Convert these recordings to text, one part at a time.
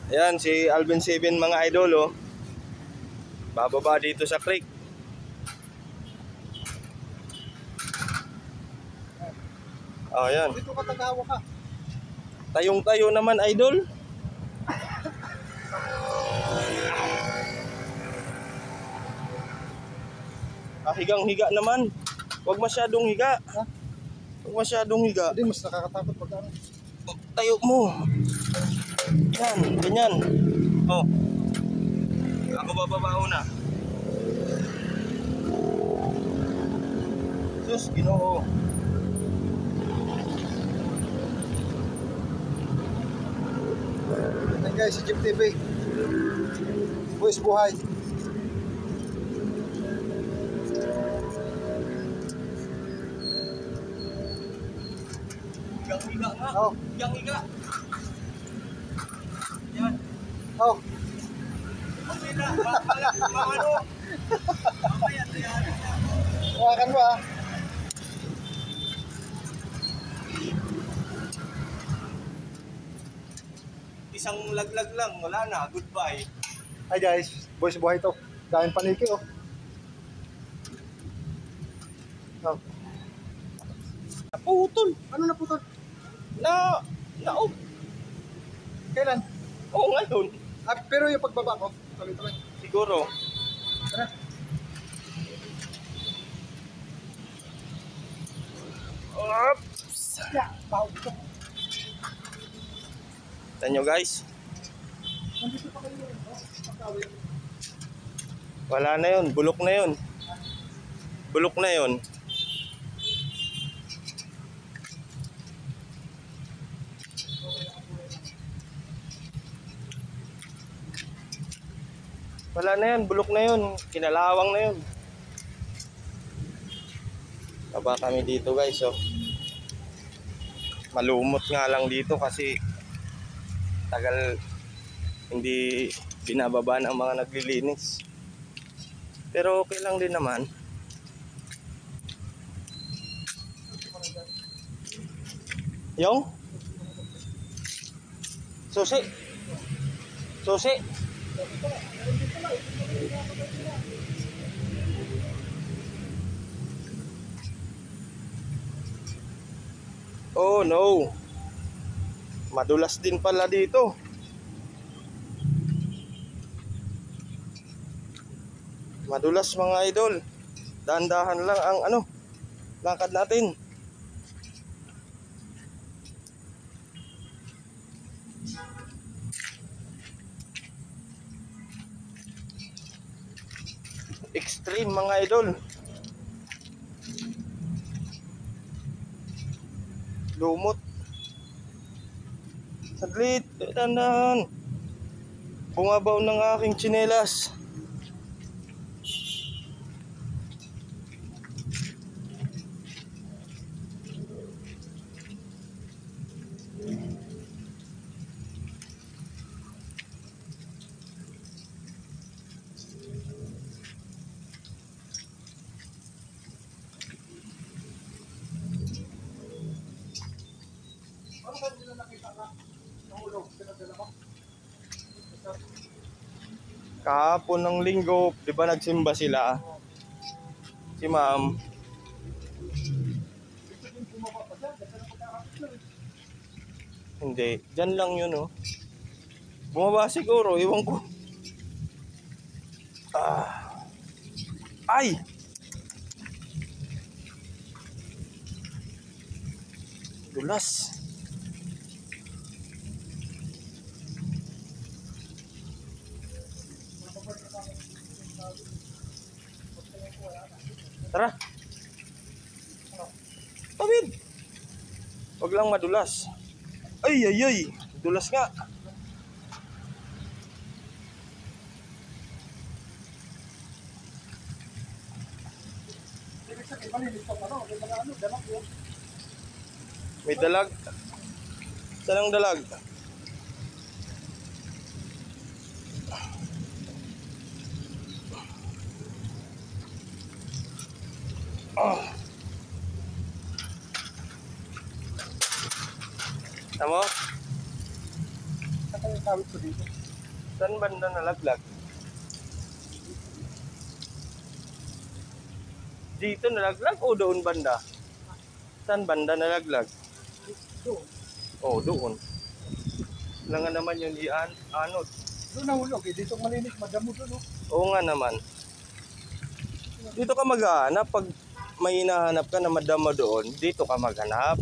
Ayan, si Alvin 7 mga idol, oh. Bababa dito sa creek. Oh, ayan. Dito ka tagawa ka. Tayong-tayo naman, idol. Higang-higa naman. Huwag masyadong higa. Ha? Huwag masyadong higa. Hindi, mas nakakatakot pag ano. Tayo mo. Yan, ganyan. Oh. Ako bababa una. Sus, Ginoo. Yan guys, si Jeep TV. Boys buhay. Higang-higa nga. Oh. Higang-higa. Yan. Oh. Okay na. Ano? Mamaya, tayan. Hawakan mo ah. Isang laglag lang. Wala na. Goodbye. Hi guys, boys buhay to. Dahil paniki oh. Oh. Naputol. Ano na putol? Oh. Kailan? Oo, ngayon. Pero yung pagbaba ko, tuloy-tuloy. Siguro. Tara. Oops. Yeah, baho dito. Tignan nyo guys. Nandito pa kayo rin, oh. Pagkawin. Wala na yun. Bulok na yun. Bulok na yun. Wala na yun. Bulok na yun. Kinalawang na yun. Baba kami dito guys. Oh. Malumot nga lang dito kasi tagal hindi binababa ng mga naglilinis. Pero okay lang din naman. Yung susi. Susi. Oh no. Madulas din pala dito. Madulas mga idol. Dahan-dahan lang ang lakad natin. Extreme mga idol. Lumot. Saglit, dahan-dahan. Bungabaw ng aking tsinelas. Ano ba nila nakita ka? Nahulog, pinadala ko. Kahapon ng linggo, di ba nagsimba sila? Si ma'am. Gusto din bumaba pa dyan, kasi napagkakapit na rin. Hindi, dyan lang yun oh. Bumaba siguro, iwan ko. Ay! Dulas. Tara. Tawid. Huwag lang madulas. Ay, ay, ay. Dulas nga. Ibig sabihin, malinis pa pa, no? May mga dalag yun. May dalag. Saan ang dalag? Tama? nakawit ko dito. Saan banda nalaglag? Dito nalaglag o doon banda? Saan banda nalaglag? Doon. Oh, doon. Langan naman yun anod. Doon nahulog eh. Dito malinis, madamo doon. Oo nga naman. Dito ka maghanap. Pag may hinahanap ka na madama doon, dito ka maghanap.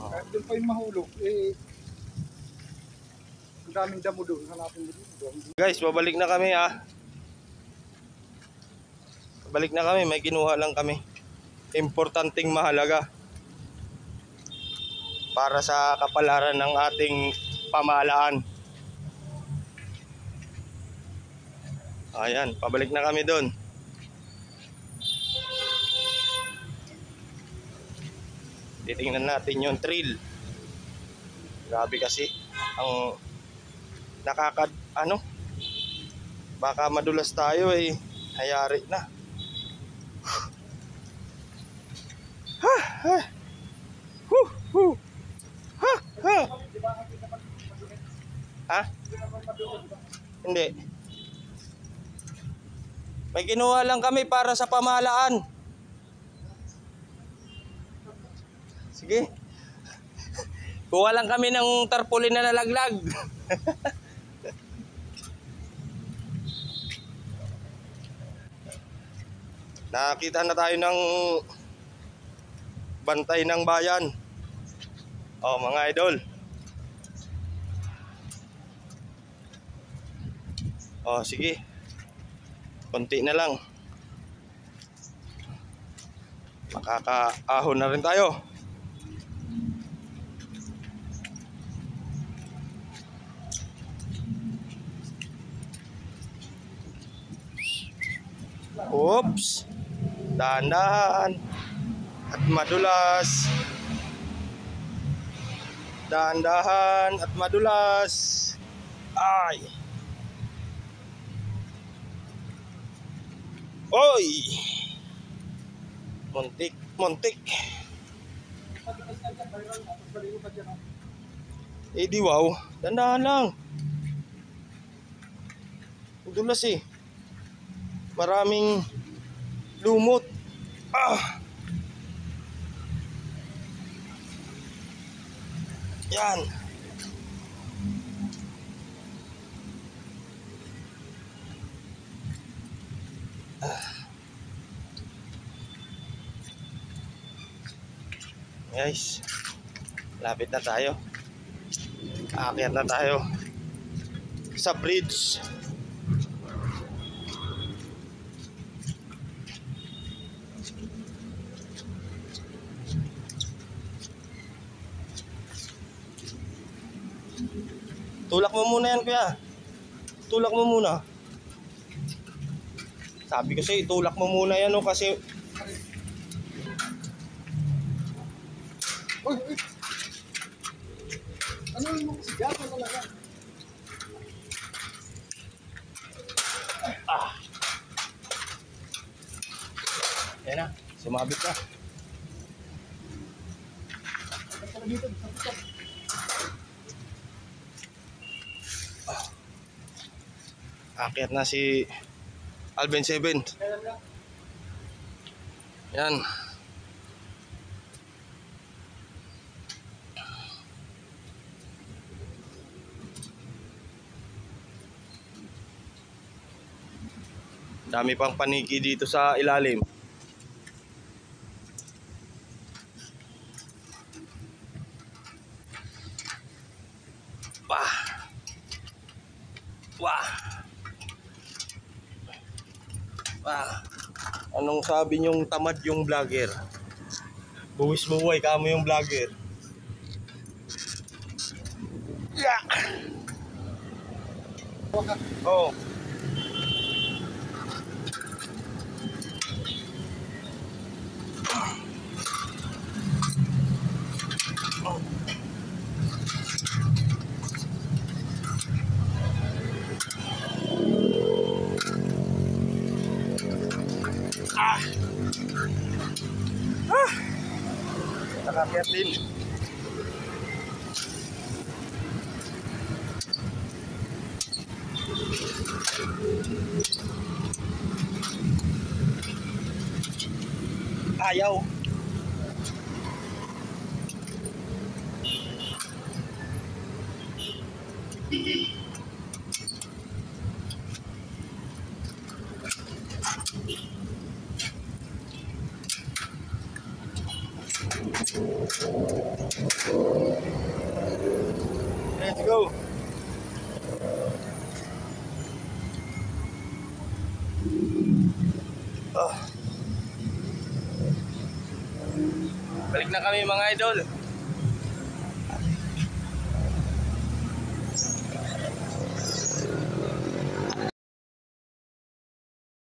Kahit doon pa yung mahulog, eh, ang daming damo doon. Hanapin mo doon. Guys, babalik na kami ah. Babalik na kami, may kinuha lang kami. Importanteng mahalaga. Para sa kapalaran ng ating pamahalaan. Ayan, pabalik na kami doon. Titingnan natin yung trail. Grabe kasi ang baka madulas tayo eh. Hayari na. Ha ha. Ha ha. Ha? Hindi. May kinuha lang kami para sa pamahalaan. Sige. Kuha lang kami ng tarpaulin na nalaglag. Nakita na tayo ng bantay ng bayan. Oh, mga idol. Oh, sige. Konti na lang. Makakaahon na rin tayo. Oops. Dahan-dahan at madulas. Dahan-dahan at madulas. Ay. Oy. Muntik, muntik. Eh di wow, dahan-dahan lang. Madulas eh. Maraming lumot. Ah. Yan. Guys, lapit na tayo. Aakyat na tayo sa bridge. Tulak mo muna yan, kuya. Tulak mo muna. Sabi ko sa'yo, itulak mo muna yan, no, kasi... Uy, uy. Ano yung mga sigaw na talaga? Ah. Yan na, sumabit na. Dito, Akyat na si Alvin 7. Yan. Dami pang paniki dito sa ilalim. Wah. Wah. Wah. Anong sabi niyong tamad yung vlogger? Buwis mo way, kamo yung vlogger. Yeah. Oh. Nakakyat din. Ayaw. Let's go. Balik na kami mga idol.